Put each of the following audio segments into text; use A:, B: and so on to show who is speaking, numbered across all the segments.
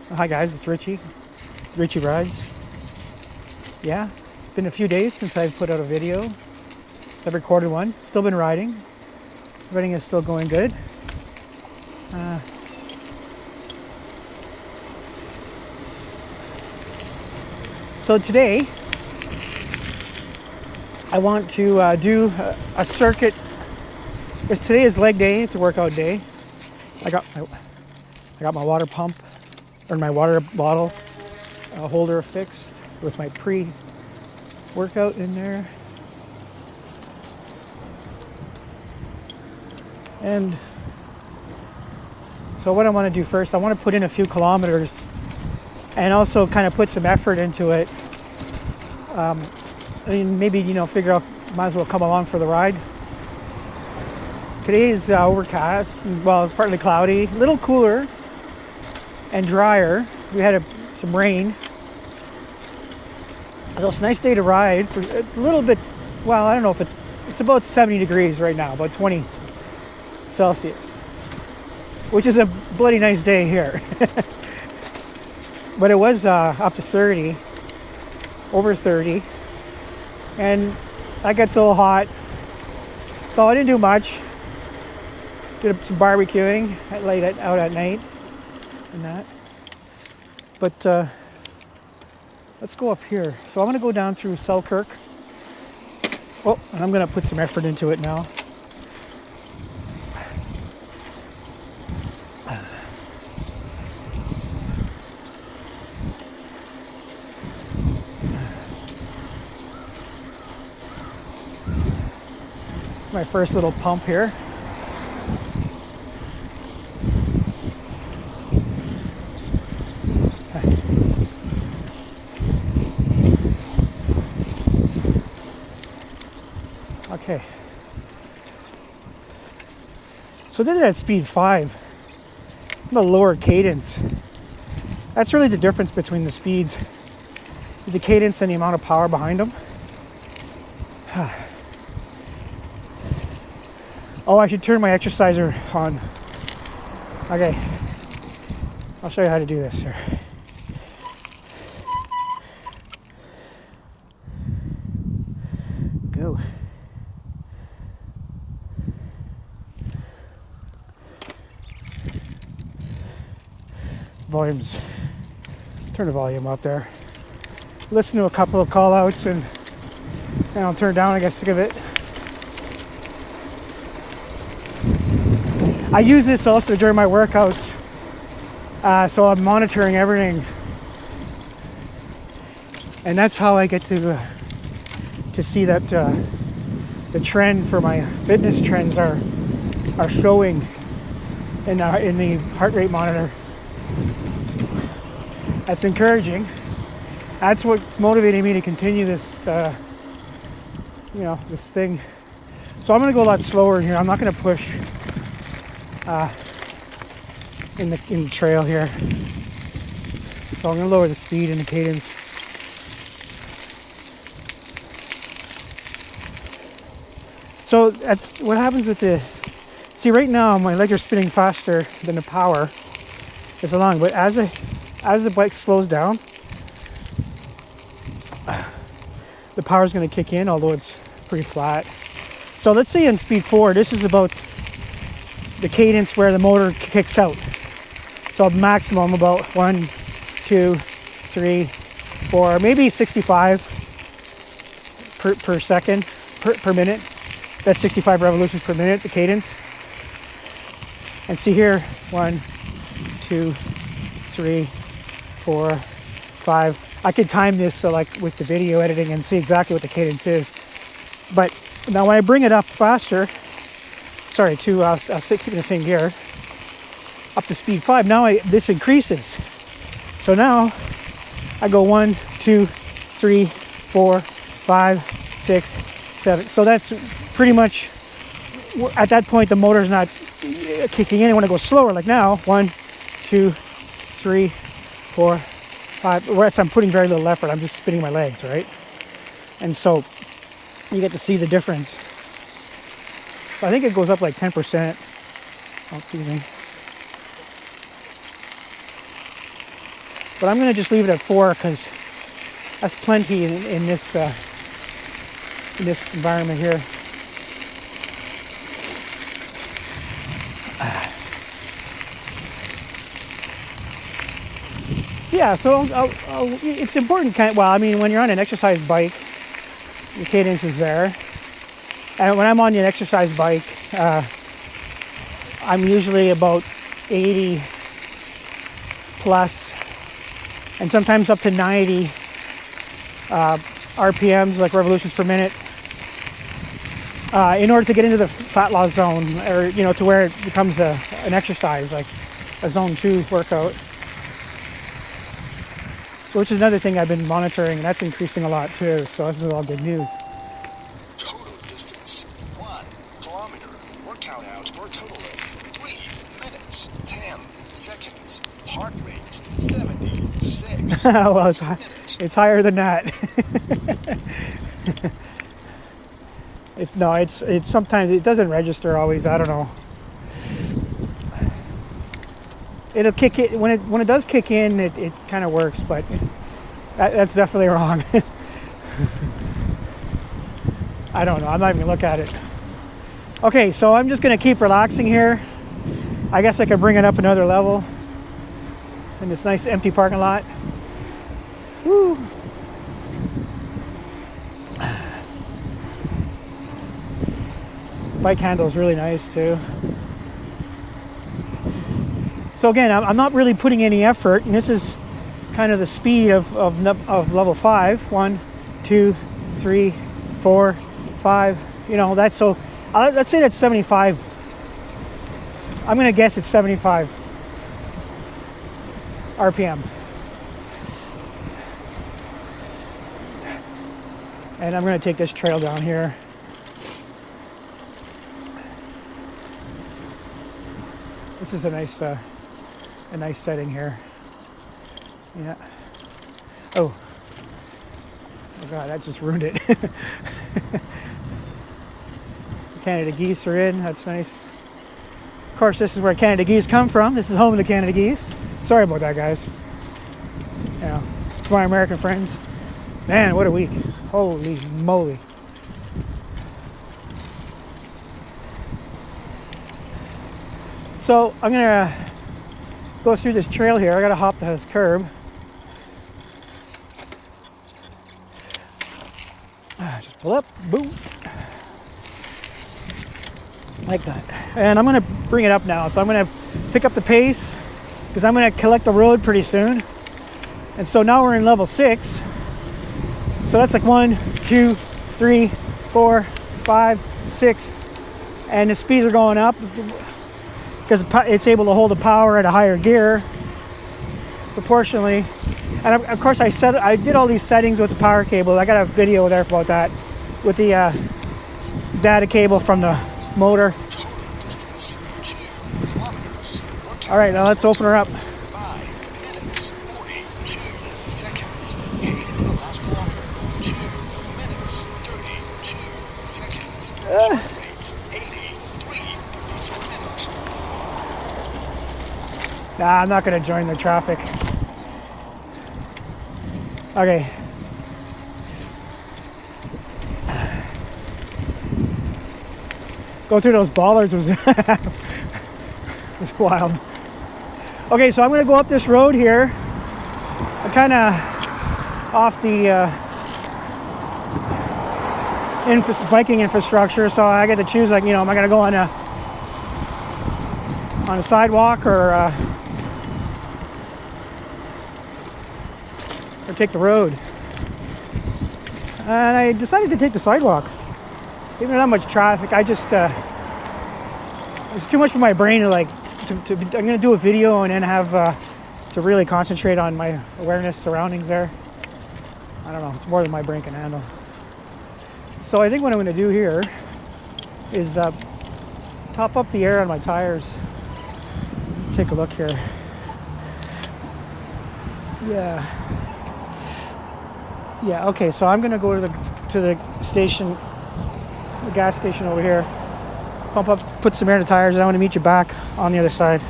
A: Hi guys, it's Richie. Richie Rides. Yeah, it's been a few days since I've put out a video. I've recorded one. Still been riding. Everything is still going good. So today, I want to do a circuit. Because today is leg day. It's a workout day. I got my water pump or my water bottle holder fixed with my pre-workout in there. And so what I want to do first, I want to put in a few kilometers and also kind of put some effort into it. And maybe, figure out, might as well come along for the ride. Today is overcast, well, partly cloudy, a little cooler and drier. We had some rain. So it's a nice day to ride. A little bit, well, I don't know if it's about 70 degrees right now, about 20 Celsius, which is a bloody nice day here. But it was up to 30, over 30, and that gets a little hot. So I didn't do much. Did some barbecuing out at night and that. But let's go up here. So I'm going to go down through Selkirk. Oh, and I'm going to put some effort into it now. It's my first little pump here. Okay. So then at speed 5, I'm a lower cadence. That's really the difference between the speeds, is the cadence and the amount of power behind them. Oh, I should turn my exerciser on. Okay. I'll show you how to do this here. Go. Volumes. Turn the volume up there. Listen to a couple of call outs and I'll turn down. I get sick of it. I use this also during my workouts, so I'm monitoring everything, and that's how I get to see that the trend for my fitness trends are showing in the heart rate monitor. That's encouraging. That's what's motivating me to continue this, this thing. So I'm going to go a lot slower here. I'm not going to push in the trail here. So I'm going to lower the speed and the cadence. So that's what happens with see right now my legs are spinning faster than the power is along, but as the bike slows down, the power is going to kick in, although it's pretty flat. So let's say in speed 4, this is about the cadence where the motor kicks out. So maximum about 1, 2, 3, 4, maybe 65 per second, per minute. That's 65 revolutions per minute, the cadence. And see here, 1, 2, 3, 4, 5. I could time this like with the video editing and see exactly what the cadence is. But now when I bring it up faster, I'll keep in the same gear, up to speed 5. Now this increases. So now I go 1, 2, 3, 4, 5, 6, 7. So that's pretty much, at that point the motor's not kicking in. I want to go slower, like now, 1, 2, 3, 4, 5. Whereas I'm putting very little effort, I'm just spinning my legs, right? And so you get to see the difference. So I think it goes up like 10%. Oh, excuse me. But I'm going to just leave it at 4 because that's plenty in this environment here. So yeah, so it's important. Well, I mean, when you're on an exercise bike, your cadence is there. And when I'm on an exercise bike, I'm usually about 80 plus, and sometimes up to 90 RPMs, like revolutions per minute, in order to get into the fat loss zone, or to where it becomes an exercise, like a zone 2 workout. So, which is another thing I've been monitoring, and that's increasing a lot too. So this is all good news.
B: Total distance 1 kilometer. Workout out for a total of 3 minutes 10 seconds. Heart rate 76.
A: Well, it's higher than that. It's sometimes it doesn't register always. I don't know. It'll kick it when it does kick in. It kind of works, but that's definitely wrong. I don't know. I'm not even gonna look at it. Okay, so I'm just gonna keep relaxing here. I guess I could bring it up another level in this nice empty parking lot. Woo. Bike handle is really nice too. So again, I'm not really putting any effort, and this is kind of the speed of level 5. 1, 2, 3, 4, 5. That's so. Let's say that's 75. I'm gonna guess it's 75 RPM. And I'm gonna take this trail down here. This is a nice setting here. Yeah. Oh God, that just ruined it. Canada geese are in. That's nice. Of course, this is where Canada geese come from. This is home of the Canada geese. Sorry about that, guys. To my American friends. Man, what a week. Holy moly. So I'm gonna go through this trail here. I gotta hop this curb. Just pull up, boom. Like that. And I'm gonna bring it up now. So I'm gonna pick up the pace because I'm gonna collect the road pretty soon. And so now we're in level 6. So that's like 1, 2, 3, 4, 5, 6. And the speeds are going up because it's able to hold the power at a higher gear proportionally. And of course I did all these settings with the power cable. I got a video there about that with the data cable from the motor. All right, now let's open her up.
B: 5 minutes 42 seconds. Pace for the last kilometer. 2 minutes 32 seconds. Heart rate 83 beats per minute.
A: Nah, I'm not gonna join the traffic. Okay. Go through those bollards was was wild. Okay, so I'm gonna go up this road here. I'm kind of off the biking infrastructure, so I get to choose. Like, am I gonna go on a sidewalk or take the road? And I decided to take the sidewalk. Even not much traffic. I just it's too much for my brain to I'm gonna do a video and then have to really concentrate on my awareness surroundings there. I don't know, it's more than my brain can handle. So I think what I'm gonna do here is top up the air on my tires. Let's take a look here. Yeah, okay, so I'm gonna go to the station, the gas station over here. Pump up, put some air in the tires, and I want to meet you back on the other side.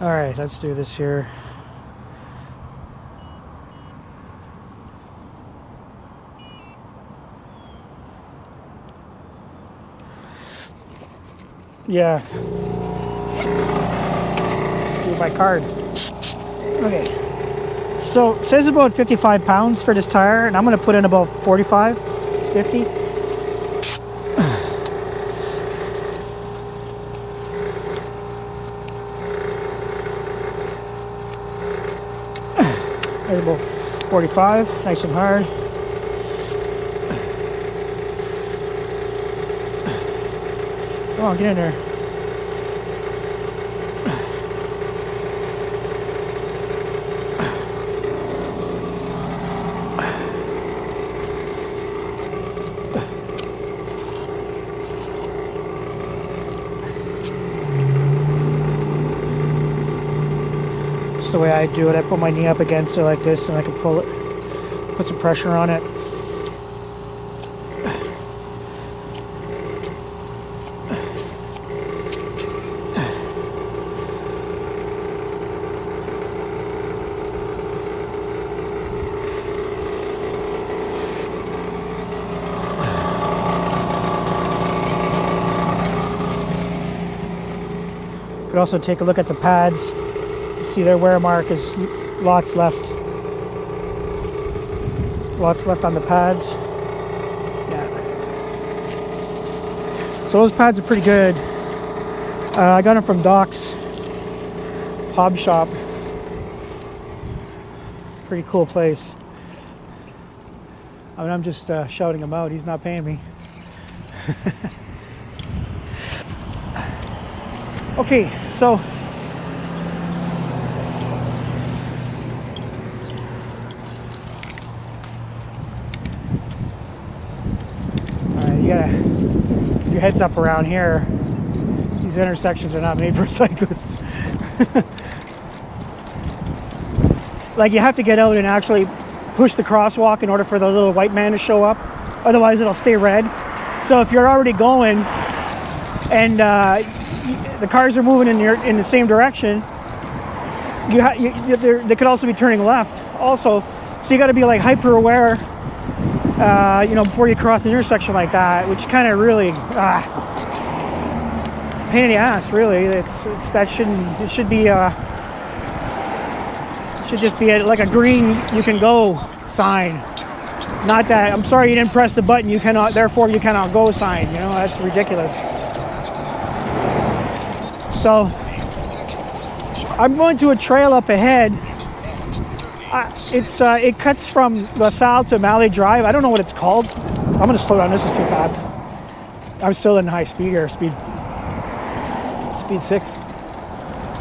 A: All right, let's do this here. Yeah. Do my card. Okay. So it says about 55 pounds for this tire, and I'm going to put in about 45, 50. There's about 45, nice and hard. Come on, get in there. That's the way I do it. I put my knee up against it like this and I can pull it, put some pressure on it. Could also take a look at the pads. See their wear mark is lots left. Lots left on the pads. Yeah. So those pads are pretty good. I got them from Doc's Hob Shop. Pretty cool place. I mean, I'm just shouting him out. He's not paying me. Okay, so you gotta keep your heads up around here. These intersections are not made for cyclists. Like, you have to get out and actually push the crosswalk in order for the little white man to show up. Otherwise, it'll stay red. So if you're already going and the cars are moving in the same direction, they could also be turning left also. So you got to be like hyper aware, before you cross an intersection like that, which kind of really it's a pain in the ass, really. It should be should just be like a green you can go sign, not that I'm sorry you didn't press the button, you cannot, therefore you cannot go sign. That's ridiculous. So I'm going to a trail up ahead. It cuts from Lasalle to Maley Drive. I don't know what it's called. I'm going to slow down. This is too fast. I'm still in high speed here, speed 6.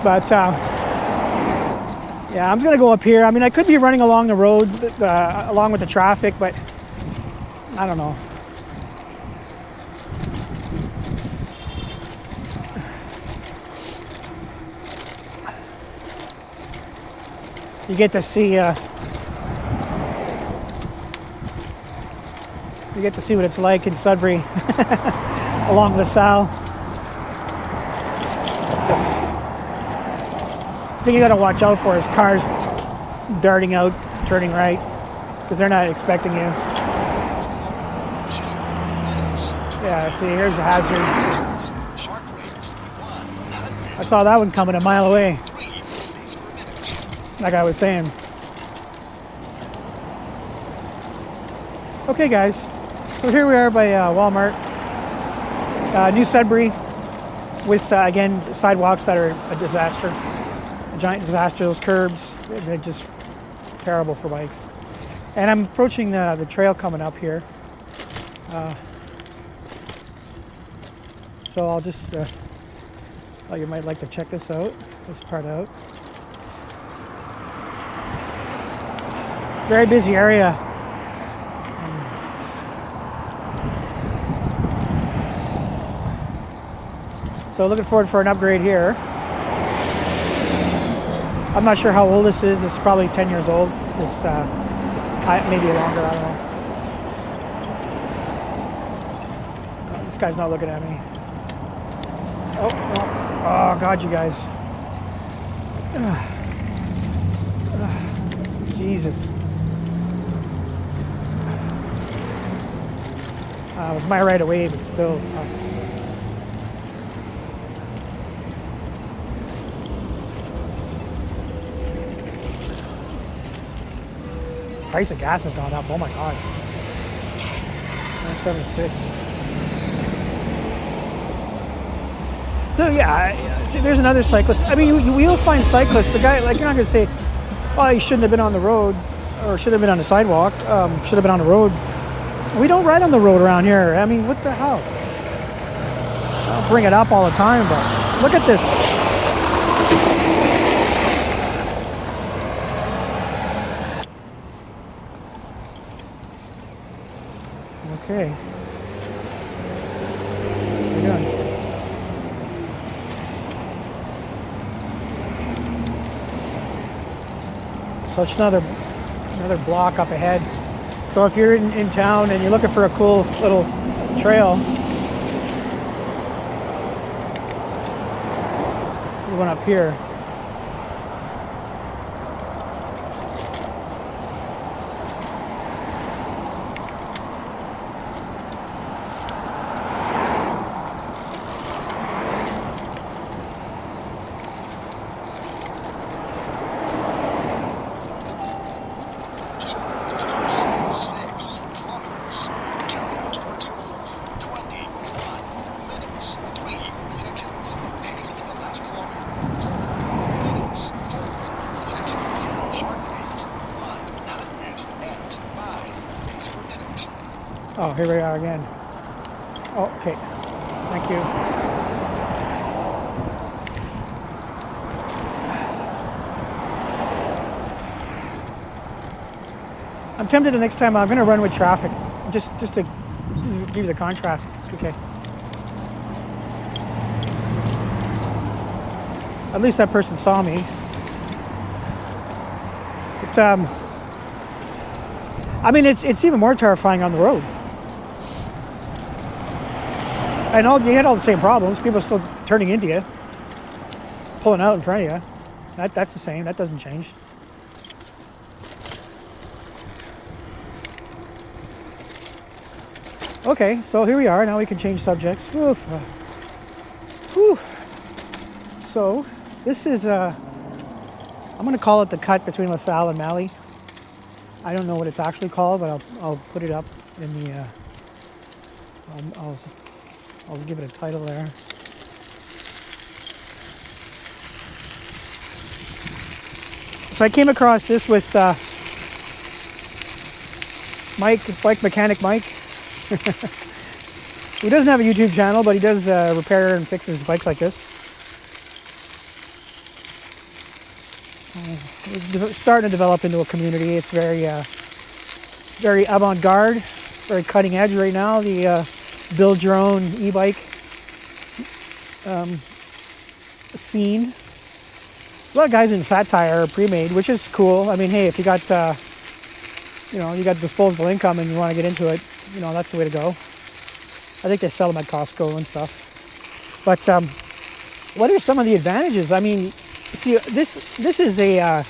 A: But yeah, I'm going to go up here. I mean, I could be running along the road along with the traffic, but I don't know. You get to see what it's like in Sudbury along Lasalle. The thing you got to watch out for is cars darting out, turning right, because they're not expecting you. Yeah, see, here's the hazard. I saw that one coming a mile away. Like I was saying. Okay, guys. So here we are by Walmart, New Sudbury, with again sidewalks that are a disaster, a giant disaster. Those curbs, they're just terrible for bikes. And I'm approaching the trail coming up here. So I'll just, you might like to check this part out. Very busy area. So looking forward for an upgrade here. I'm not sure how old this is. This is probably 10 years old. This maybe longer, I don't know. This guy's not looking at me. Oh God, you guys. Jesus. It was my right of way, but still. price of gas has gone up. Oh my god. 976. So yeah, see, there's another cyclist. I mean, you will find cyclists. The guy, like, you're not gonna say, "Oh, he shouldn't have been on the road, or should have been on the sidewalk. Should have been on the road." We don't ride on the road around here. I mean, what the hell? I don't bring it up all the time, but look at this. Okay. What are you doing? So it's another block up ahead. So if you're in town and you're looking for a cool little trail, you went up here. Oh, here we are again. Oh, okay. Thank you. I'm tempted the next time I'm going to run with traffic, just to give you the contrast. It's okay. At least that person saw me. But, I mean, it's even more terrifying on the road. I know you had all the same problems. People are still turning into you, pulling out in front of you. That's the same. That doesn't change. Okay, so here we are. Now we can change subjects. Whew. Whew. So this is I'm going to call it the cut between Lasalle and Maley. I don't know what it's actually called, but I'll put it up in the. I'll give it a title there. So I came across this with Bike Mechanic Mike. He doesn't have a YouTube channel, but he does repair and fixes bikes like this. It's starting to develop into a community. It's very avant-garde, very cutting edge right now. The build your own e-bike scene. A lot of guys in fat tire are pre-made, which is cool. I mean, hey, if you got you got disposable income and you want to get into it, that's the way to go. I think they sell them at Costco and stuff. But what are some of the advantages? I mean, see, this is a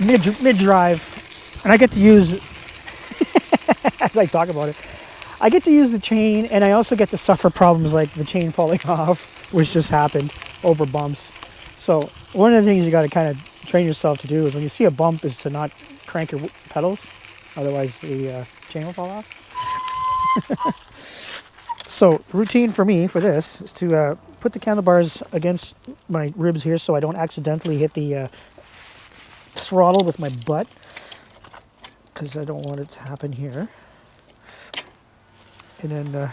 A: mid-drive, and I get to use, as I talk about it, I get to use the chain, and I also get to suffer problems like the chain falling off, which just happened over bumps. So one of the things you got to kind of train yourself to do is when you see a bump is to not crank your pedals, otherwise the chain will fall off. So routine for me for this is to put the handlebars against my ribs here so I don't accidentally hit the throttle with my butt, because I don't want it to happen here. And then we'll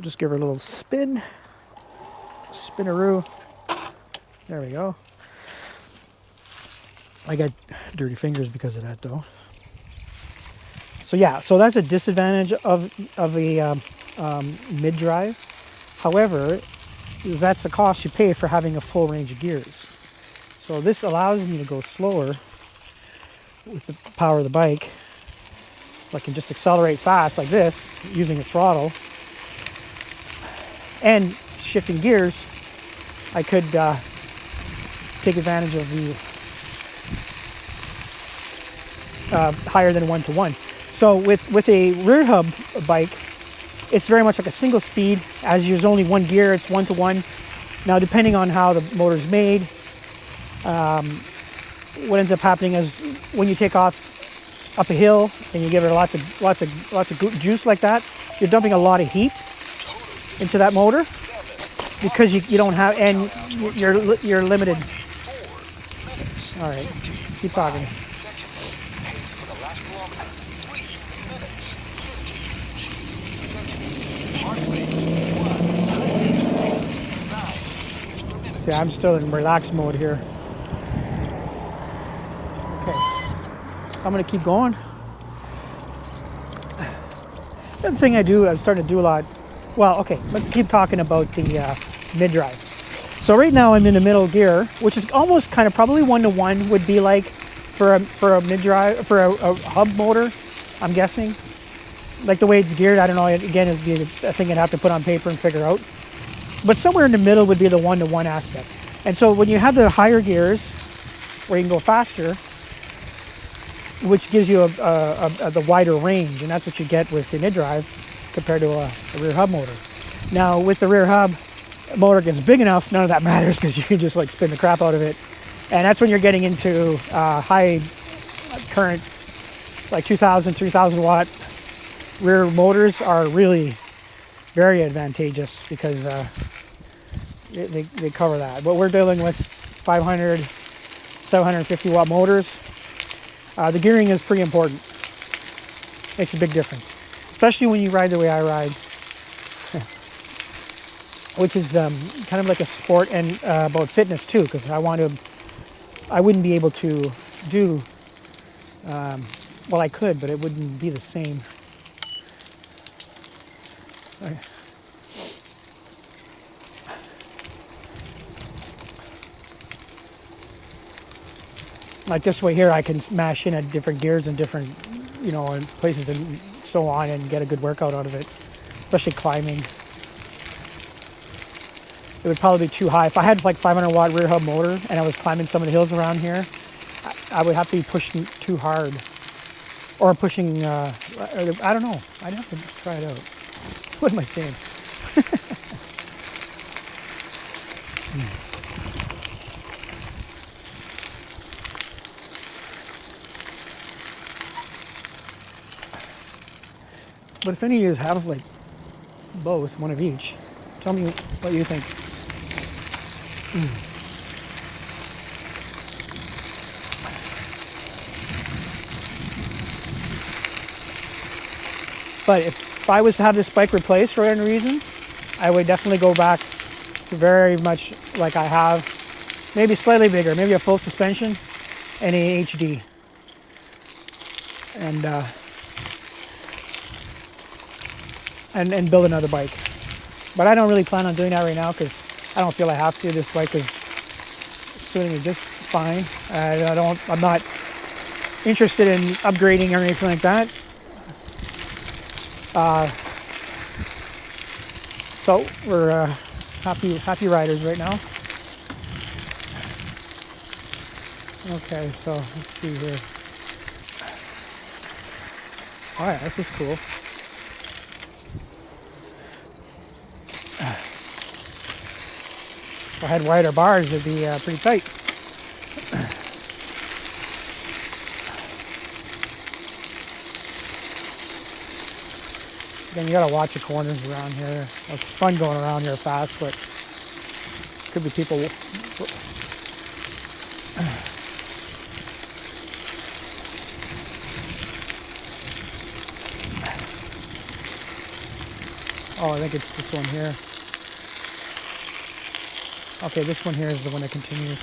A: just give her a little spin, spinaroo. There we go. I got dirty fingers because of that though. So yeah, so that's a disadvantage of a mid-drive. However, that's the cost you pay for having a full range of gears. So this allows me to go slower with the power of the bike. I can just accelerate fast like this using a throttle. And shifting gears, I could take advantage of the higher than 1-to-1. So with a rear hub bike, it's very much like a single speed. As there's only one gear, it's 1-to-1. Now, depending on how the motor's made, what ends up happening is when you take off up a hill and you give it lots of juice like that, you're dumping a lot of heat into that motor because you don't have, and you're limited. All right, keep talking.
B: Pace for the last kilometer. 3 minutes, 52 seconds. Heart rate 109 beats per minute.
A: See, I'm still in relaxed mode here. Okay, I'm gonna keep going. The other thing I'm starting to do a lot. Well, okay, let's keep talking about the mid-drive. So right now I'm in the middle gear, which is almost kind of probably 1-to-1 would be like for a mid-drive, for a hub motor, I'm guessing. Like the way it's geared, I don't know, again, it'd be a thing I'd have to put on paper and figure out. But somewhere in the middle would be the 1-to-1 aspect. And so when you have the higher gears, where you can go faster, which gives you the wider range, and that's what you get with the mid-drive compared to a rear hub motor. Now with the rear hub, motor gets big enough, none of that matters because you can just like spin the crap out of it. And that's when you're getting into high current, like 2,000, 3,000 watt rear motors are really very advantageous because they cover that. But we're dealing with 500, 750 watt motors. The gearing is pretty important. Makes a big difference, especially when you ride the way I ride. Which is kind of like a sport and about fitness too, because I wouldn't be able to do, well I could, but it wouldn't be the same. Okay. Like this way here, I can smash in at different gears and different, and places and so on and get a good workout out of it, especially climbing. It would probably be too high. If I had like 500 watt rear hub motor and I was climbing some of the hills around here, I would have to be pushing too hard. Or pushing, I don't know. I'd have to try it out. What am I saying? But if any of you have like both, one of each, tell me what you think. But if I was to have this bike replaced for any reason, I would definitely go back to very much like I have, maybe slightly bigger, maybe a full suspension and a HD. And build another bike. But I don't really plan on doing that right now because I don't feel I have to. This bike is suiting me just fine. I'm not interested in upgrading or anything like that. So we're happy riders right now. Okay, so let's see here. All right, this is cool. If I had wider bars, it'd be pretty tight. Then you gotta watch the corners around here. It's fun going around here fast, but could be people. Oh, I think it's this one here. Okay, this one here is the one that continues.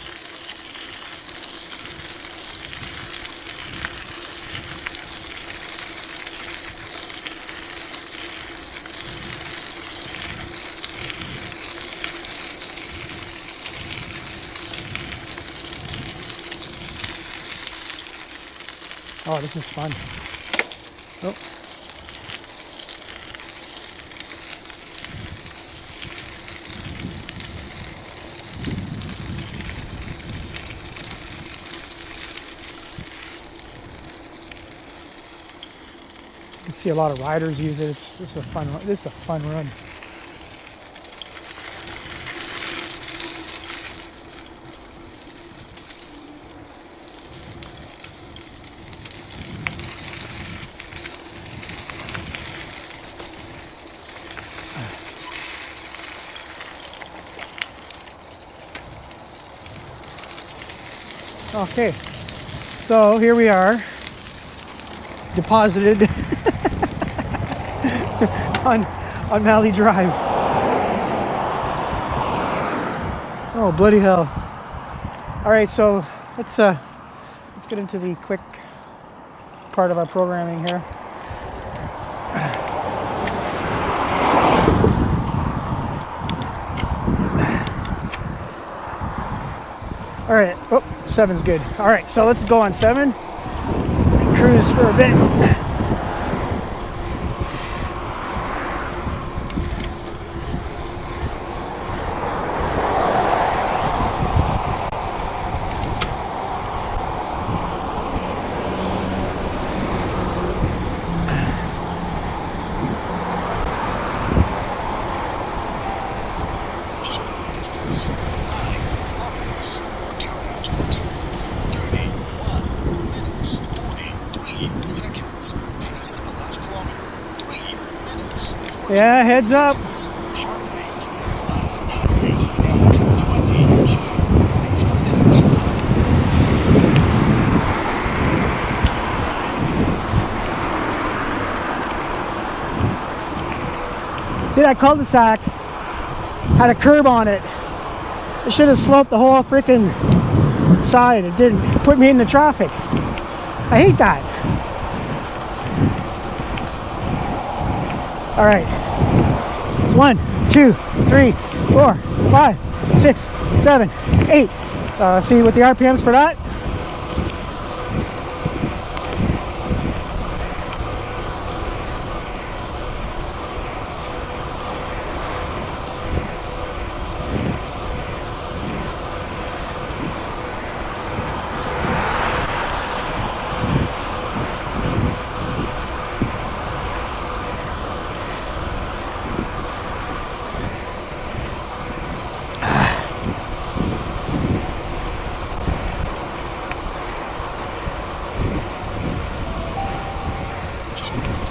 A: Oh, this is fun. Oh. You can see a lot of riders use it. This is a fun run. Okay, so here we are, deposited on Maley Drive. Oh, bloody hell. All right, so let's get into the quick part of our programming here. All right, oh, 7's good. All right, so let's go on 7 and cruise for a bit.
B: Distance 9 kilometers. Count out for a total of 31 minutes 43 seconds. Pace for the last kilometer 3 minutes 14
A: Yeah, heads up.
B: seconds. Heart rate 122 beats per minute.
A: See that cul-de-sac had a curb on it. It should have sloped the whole freaking side. It didn't. It put me in the traffic. I hate that. All right. It's 1, 2, 3, 4, 5, 6, 7, 8. See what the RPMs for that?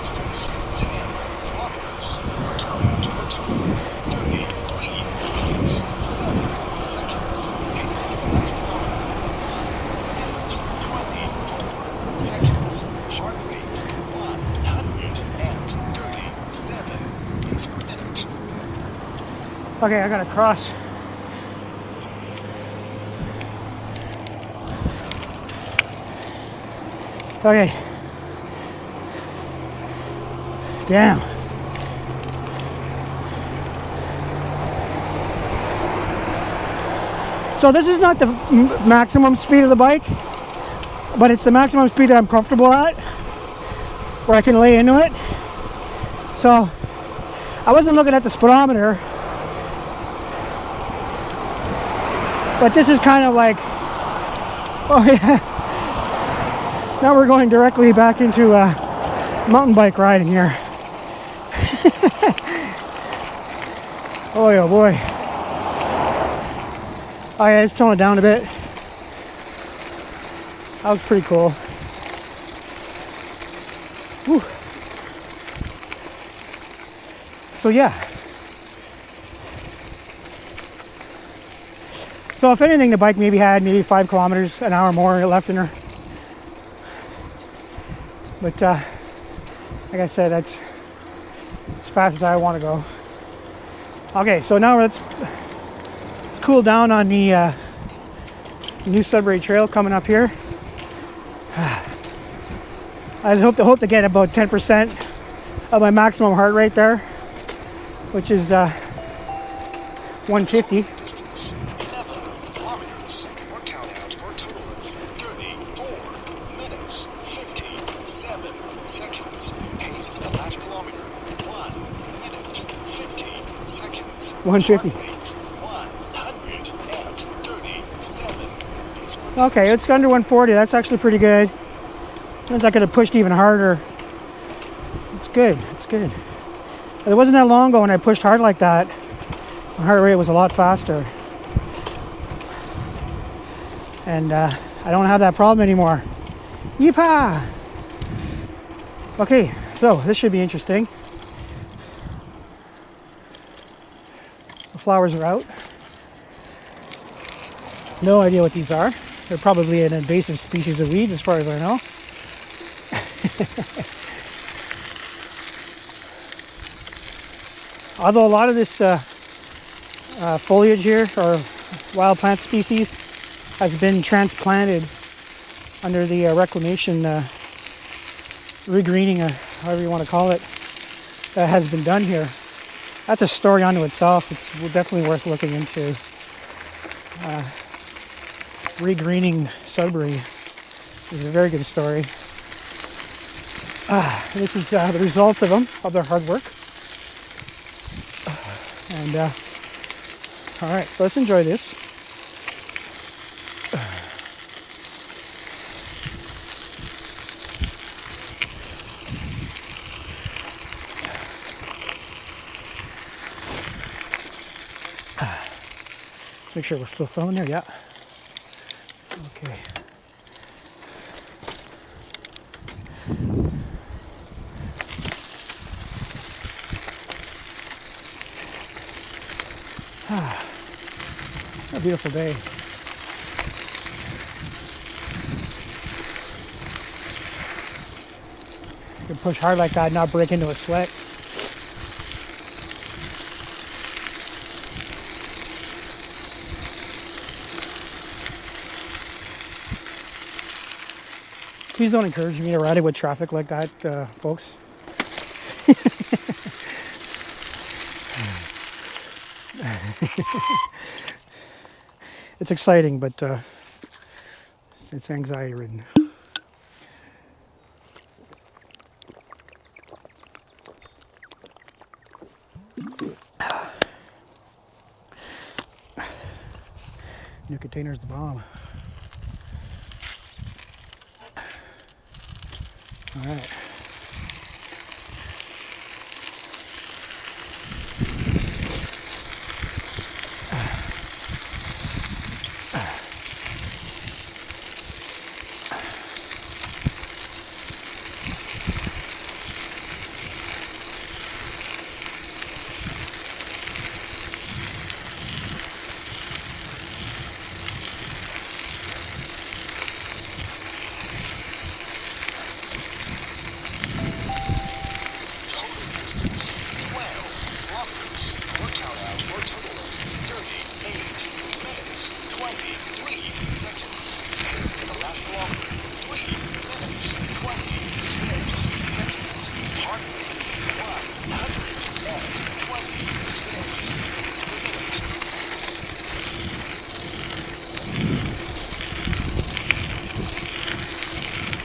B: Distance 10 kilometers. Count out for a total of 33 minutes 7 seconds. Pace for the last kilometer 1 minute 24 seconds. Heart rate 137 beats per minute.
A: Okay, I gotta cross. Okay. Damn. So this is not the maximum speed of the bike, but it's the maximum speed that I'm comfortable at, where I can lay into it. So I wasn't looking at the speedometer, but this is kind of like, oh yeah. Now we're going directly back into mountain bike riding here. Oh boy. Oh yeah, it's toned it down a bit. That was pretty cool. Whew. So yeah. So if anything, the bike had maybe 5 kilometers an hour more left in her. But like I said, that's as fast as I want to go. Okay, so now let's cool down on the new Sudbury Trail coming up here. I hope to get about 10% of my maximum heart rate there, which is 150.
B: Distance 11 kilometers. Or count out for a total of 34 minutes 57 seconds. Pace for the last kilometer 1 minute 50 seconds.
A: 150.
B: Heart rate 137 beats per minute.
A: Okay, it's under 140. That's actually pretty good. Means I could have pushed even harder. It's good. It's good. It wasn't that long ago when I pushed hard like that. My heart rate was a lot faster. And I don't have that problem anymore. Yeehaw! Okay, so this should be interesting. The flowers are out. No idea what these are. They're probably an invasive species of weeds as far as I know. Although a lot of this foliage here, or wild plant species, has been transplanted under the reclamation, regreening, however you want to call it, that has been done here. That's a story unto itself. It's definitely worth looking into. Regreening Sudbury is a very good story. This is the result of them, of their hard work. And all right, so let's enjoy this. Make sure we're still filming there. Yeah. Okay. What a beautiful day. You can push hard like that and not break into a sweat. Please don't encourage me to ride it with traffic like that, folks. It's exciting, but it's anxiety ridden. New container's the bomb. All right.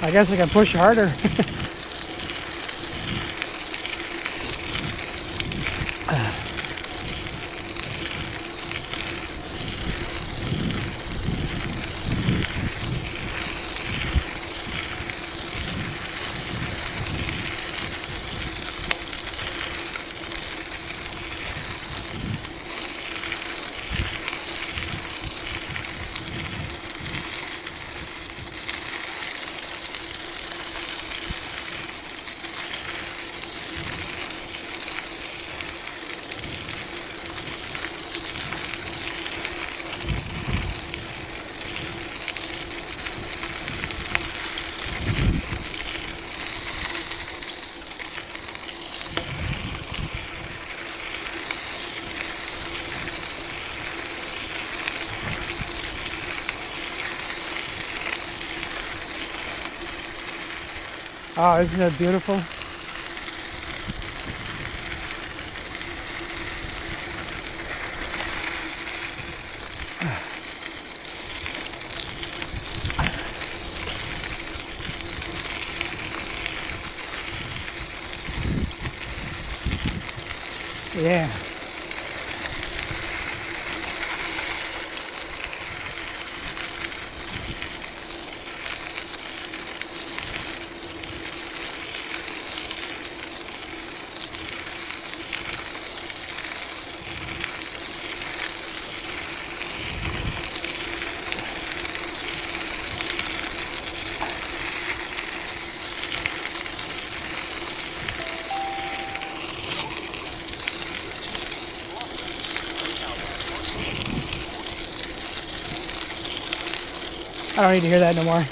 A: I guess I can push harder. Oh, isn't it beautiful? Yeah. I don't need to hear that no more.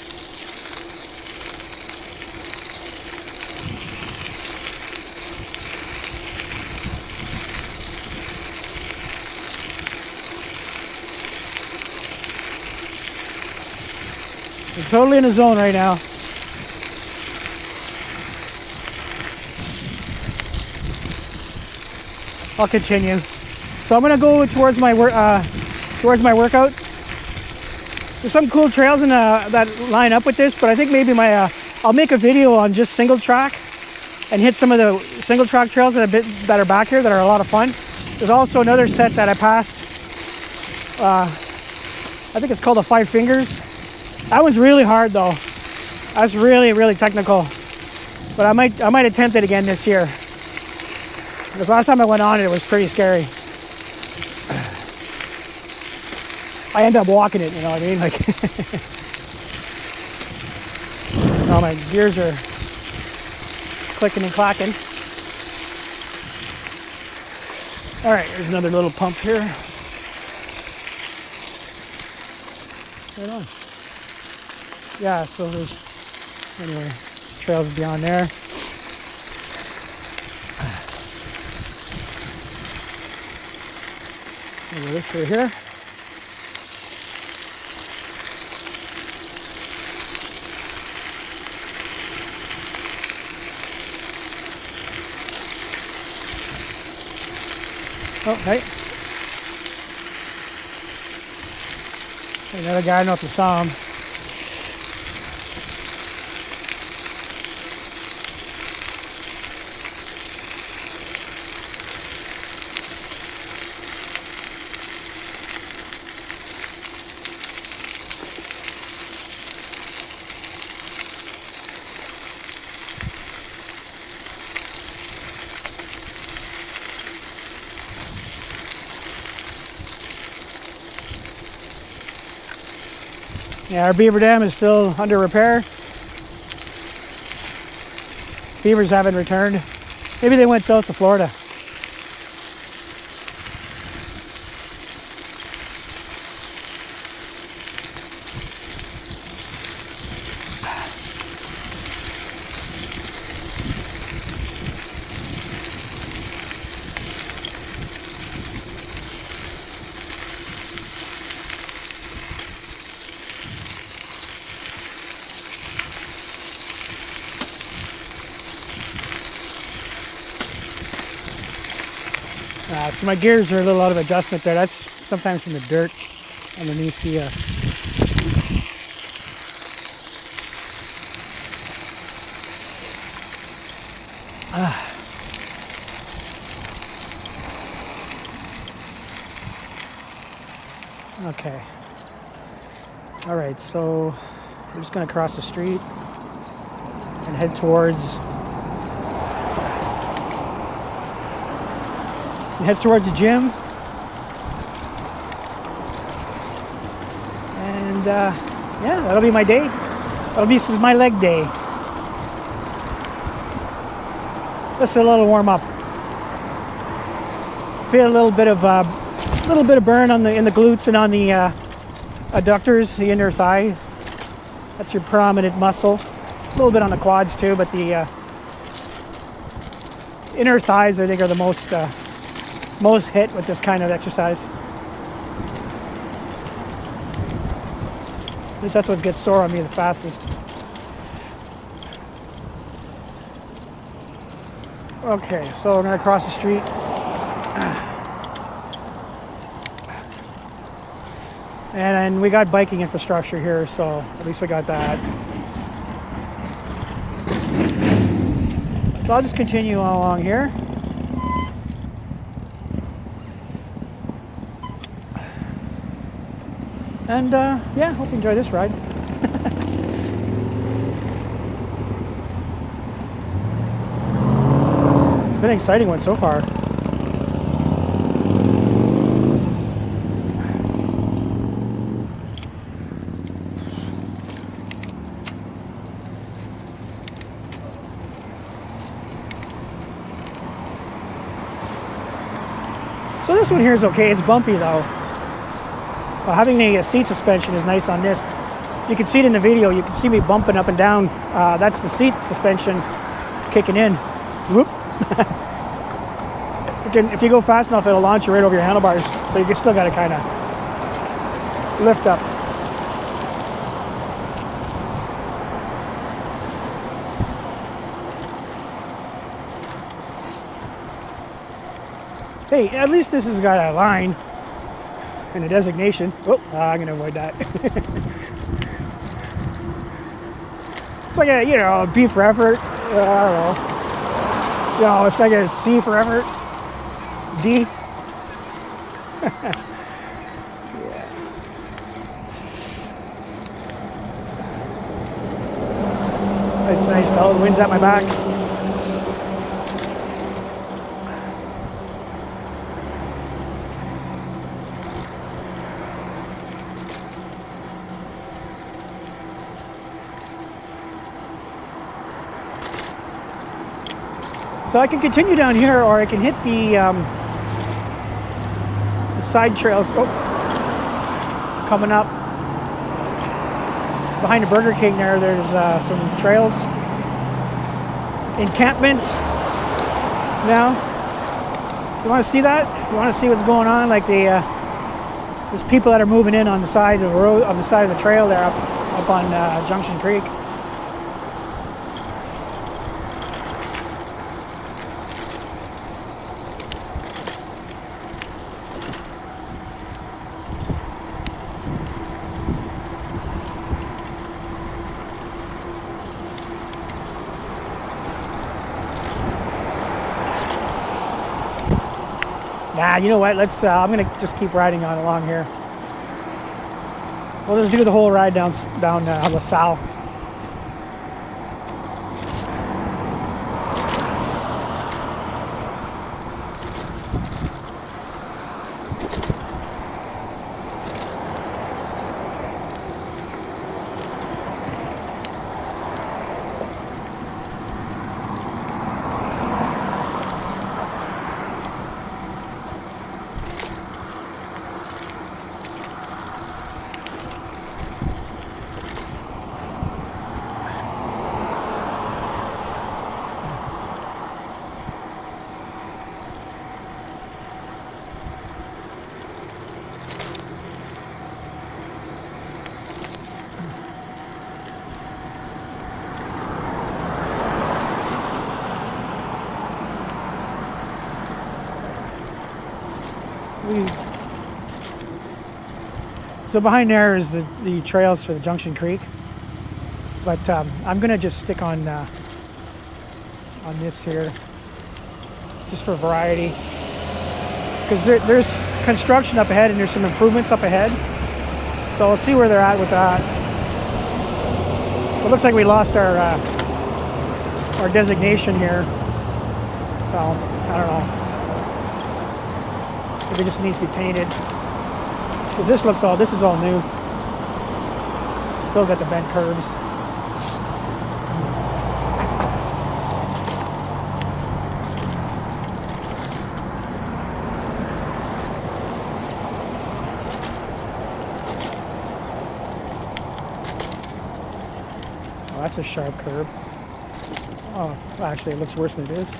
A: We're totally in the zone right now. I'll continue. So I'm gonna go towards my workout. There's some cool trails in that line up with this, but I think maybe I'll make a video on just single track and hit some of the single track trails that are back here that are a lot of fun. There's also another set that I passed. I think it's called the Five Fingers. That one's really hard though. That's really, really technical. But I might attempt it again this year. Because last time I went on it, it was pretty scary. I ended up walking it, you know what I mean? Like, oh, my gears are clicking and clacking. All right, there's another little pump here. Right on. Yeah, so there's, anyway, trails beyond there. Over this way here. Oh, hey. Another guy, I don't know if you saw him. Yeah, our beaver dam is still under repair. Beavers haven't returned. Maybe they went south to Florida. So my gears are a little out of adjustment there. That's sometimes from the dirt underneath the Okay. All right, so we're just gonna cross the street and head towards the gym. And yeah, that'll be my day. This is my leg day. Just a little warm up. Feel a little bit of burn on in the glutes and on the adductors, the inner thigh. That's your prominent muscle. A little bit on the quads too, but the inner thighs I think are the most hit with this kind of exercise. At least that's what gets sore on me the fastest. Okay, so I'm gonna cross the street. And we got biking infrastructure here, so at least we got that. So I'll just continue along here. And yeah, hope you enjoy this ride. It's been an exciting one so far. So this one here is okay. It's bumpy though. Having the seat suspension is nice on this. You can see it in the video. You can see me bumping up and down. That's the seat suspension kicking in. Whoop. If you go fast enough, it'll launch you right over your handlebars. So you still got to kind of lift up. Hey, at least this has got a line and a designation. Oh, I'm going to avoid that. It's like a, a B for effort. I don't know. It's like a C for effort. D. Yeah. It's nice though. The wind's at my back. So I can continue down here, or I can hit the side trails. Oh, coming up behind the Burger King there's some trails, encampments. Now, you want to see that? You want to see what's going on? Like there's people that are moving in on the side of the road, of the side of the trail there, up on Junction Creek. Nah, you know what? Let's. I'm gonna just keep riding on along here. We'll just do the whole ride down Lasalle. So behind there is the trails for the Junction Creek, but I'm gonna just stick on this here, just for variety, because there's construction up ahead and there's some improvements up ahead. So we'll see where they're at with that. It looks like we lost our designation here, so I don't know. Maybe it just needs to be painted. Because this is all new. Still got the bent curves. Oh, that's a sharp curve. Oh, well, actually it looks worse than it is.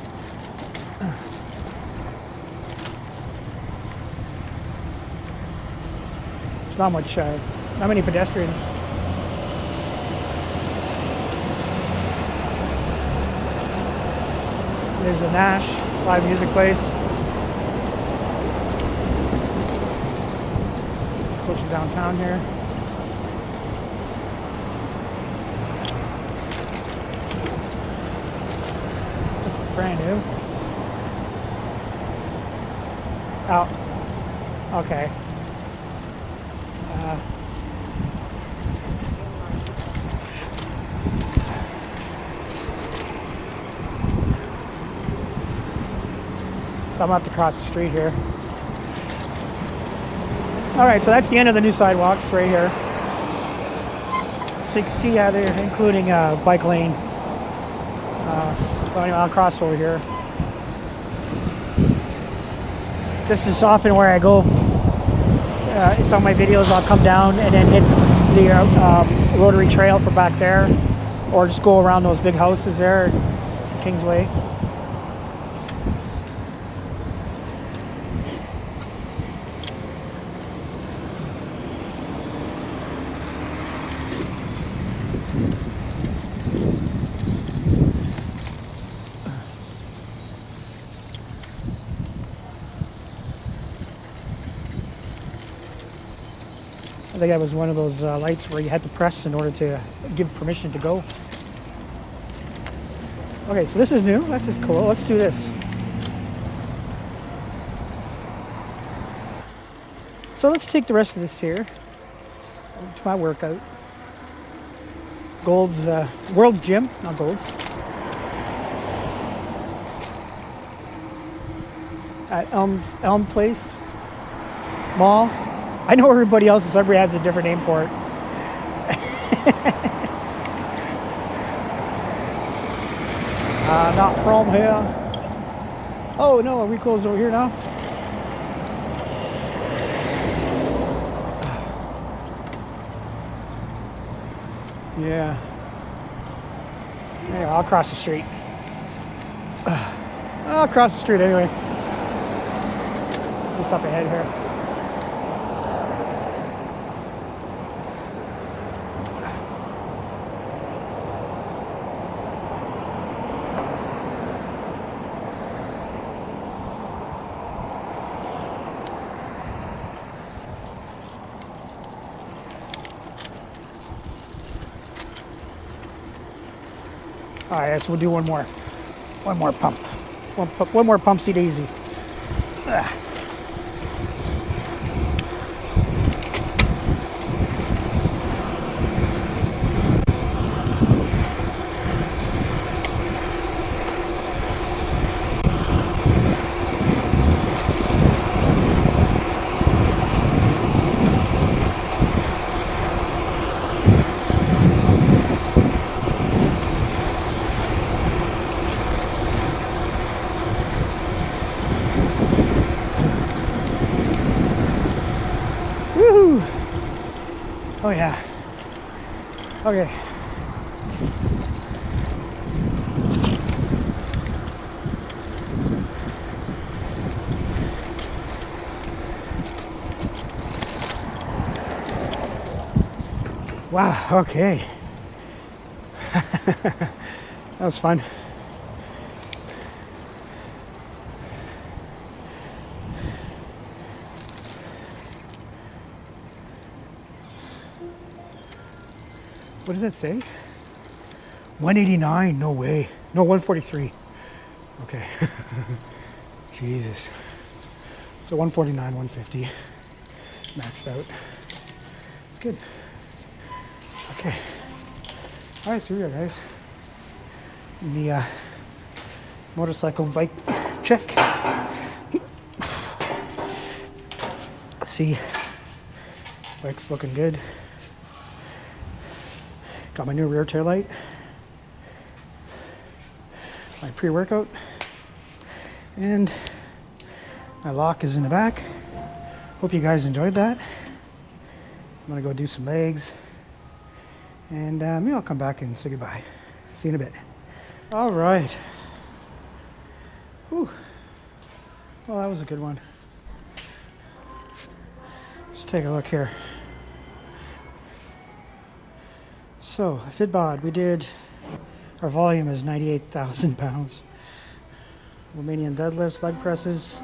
A: Not much, not many pedestrians. There's the Nash live music place. Close to downtown here. This is brand new. Oh, okay. So I'm going to have to cross the street here. Alright, so that's the end of the new sidewalks right here. So you can see how they're including bike lane. So anyway, I'll cross over here. This is often where I go some of my videos, I'll come down and then hit the rotary trail from back there, or just go around those big houses there to Kingsway. I think that was one of those lights where you had to press in order to give permission to go. Okay, so this is new. That's just cool. Let's do this. So let's take the rest of this here to my workout. Gold's World's Gym, not Gold's. At Elm Place Mall. I know everybody else in Sudbury has a different name for it. Not from here. Oh no, are we closed over here now? Yeah. Anyway, I'll cross the street. I'll cross the street anyway. It's just up ahead here. All right, so we'll do one more pump. One more pumpsy daisy. Oh yeah. Okay. Wow, okay. That was fun. What does that say? 189, no way. No, 143. Okay. Jesus. So 149, 150. Maxed out. It's good. Okay. All right, so here we go, guys. The motorcycle bike check. Let's see. Bike's looking good. Got my new rear tail light, my pre-workout, and my lock is in the back. Hope you guys enjoyed that. I'm gonna go do some legs, and maybe I'll come back and say goodbye. See you in a bit. All right. Whew. Well, that was a good one. Let's take a look here. So, FitBod, we did, our volume is 98,000 pounds. Romanian deadlifts, leg presses,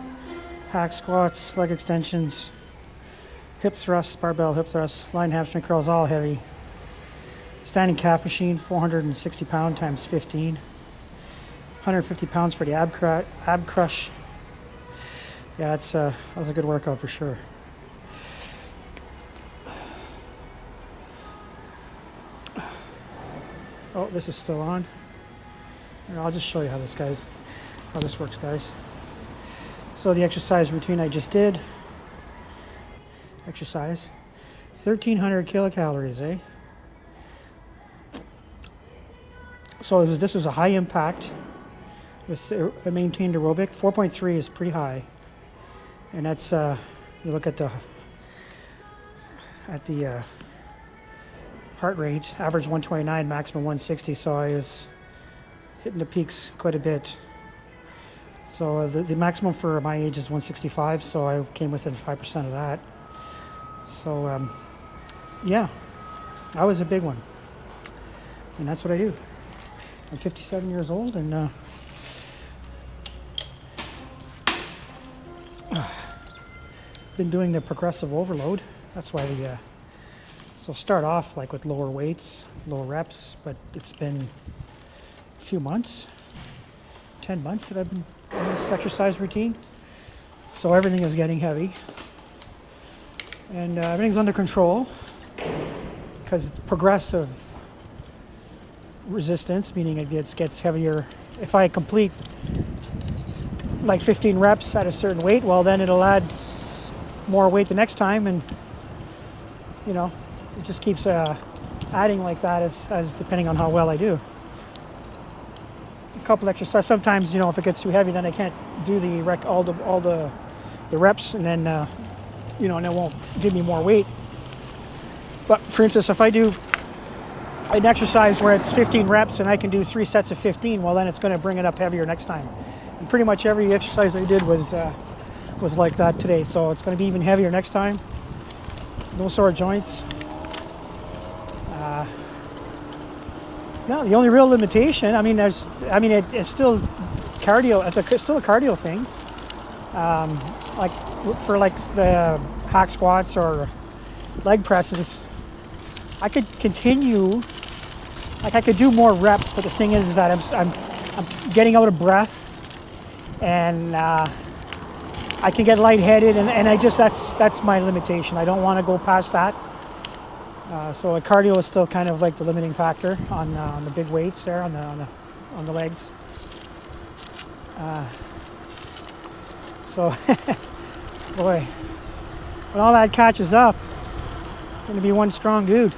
A: hack squats, leg extensions, hip thrusts, barbell hip thrusts, line hamstring curls, all heavy. Standing calf machine, 460 pound times 15. 150 pounds for the ab crush. Yeah, that was a good workout for sure. Oh, this is still on. And I'll just show you how this works, guys. So the exercise routine I just did. Exercise. 1,300 kilocalories, eh? So this was a high impact. With a maintained aerobic. 4.3 is pretty high. And that's, you look at the at the heart rate, average 129, maximum 160, so I was hitting the peaks quite a bit. So the maximum for my age is 165, so I came within 5% of that. So yeah, that was a big one. And that's what I do. I'm 57 years old, and been doing the progressive overload. That's why so start off like with lower weights, lower reps, but it's been a few months, 10 months that I've been on this exercise routine. So everything is getting heavy, and everything's under control because progressive resistance, meaning it gets heavier. If I complete like 15 reps at a certain weight, well, then it'll add more weight the next time, and you know, it just keeps adding like that as depending on how well I do. A couple exercises. Sometimes, you know, if it gets too heavy, then I can't do all the reps, and then you know, and it won't give me more weight. But for instance, if I do an exercise where it's 15 reps and I can do 3 sets of 15, well, then it's going to bring it up heavier next time. And pretty much every exercise I did was like that today, so it's going to be even heavier next time. No sore joints. No, the only real limitation, it's still cardio. It's still a cardio thing. Like for like the hack squats or leg presses, I could continue. Like I could do more reps, but the thing is that I'm getting out of breath, and I can get lightheaded, and I just that's my limitation. I don't want to go past that. So cardio is still kind of like the limiting factor on the big weights there on the legs. So boy, when all that catches up, I'm gonna be one strong dude.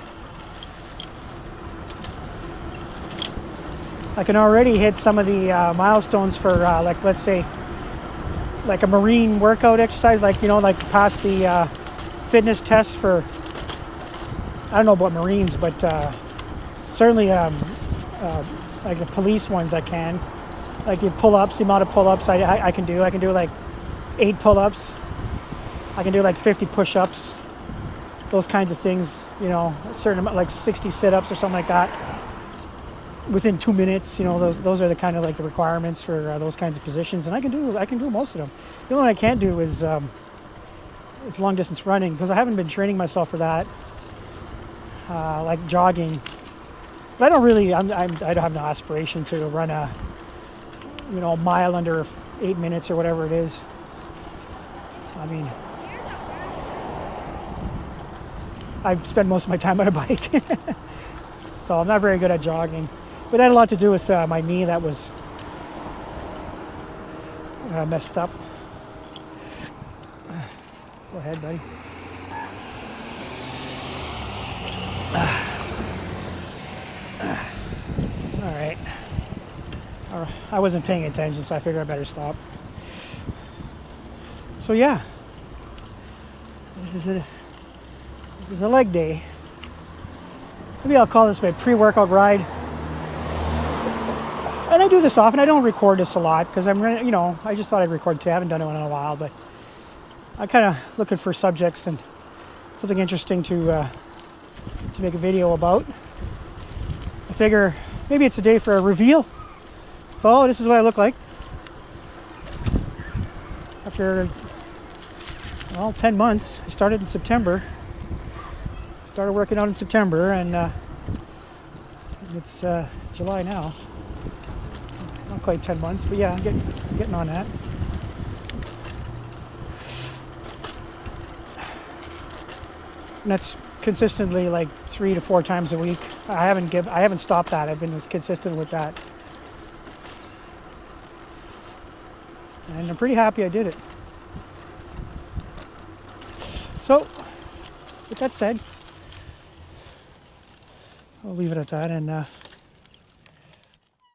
A: I can already hit some of the milestones for like, let's say, like a marine workout exercise, like, you know, like pass the fitness test for, I don't know about Marines, but certainly like the police ones I can. Like the pull-ups, the amount of pull-ups I can do. I can do like 8 pull-ups. I can do like 50 push-ups. Those kinds of things, you know, a certain amount, like 60 sit-ups or something like that. Within 2 minutes, you know, those are the kind of like the requirements for those kinds of positions, and I can do most of them. The only one I can't do is long distance running, because I haven't been training myself for that. Like jogging, but I don't really. I don't have no aspiration to run a mile under 8 minutes or whatever it is. I mean, I spend most of my time on a bike, so I'm not very good at jogging. But that had a lot to do with my knee that was messed up. Go ahead, buddy. All right. I wasn't paying attention, so I figured I better stop. So yeah, this is a leg day. Maybe I'll call this my pre-workout ride. And I do this often. I don't record this a lot because I just thought I'd record today. I haven't done it in a while, but I'm kind of looking for subjects and something interesting to make a video about. I figure maybe it's a day for a reveal. So this is what I look like after 10 months. I started in September. Started working out in September, and it's July now. Not quite 10 months, but yeah, I'm getting on that. And that's consistently like 3 to 4 times a week. I haven't stopped that. I've been consistent with that. And I'm pretty happy I did it. So, with that said, I'll leave it at that, and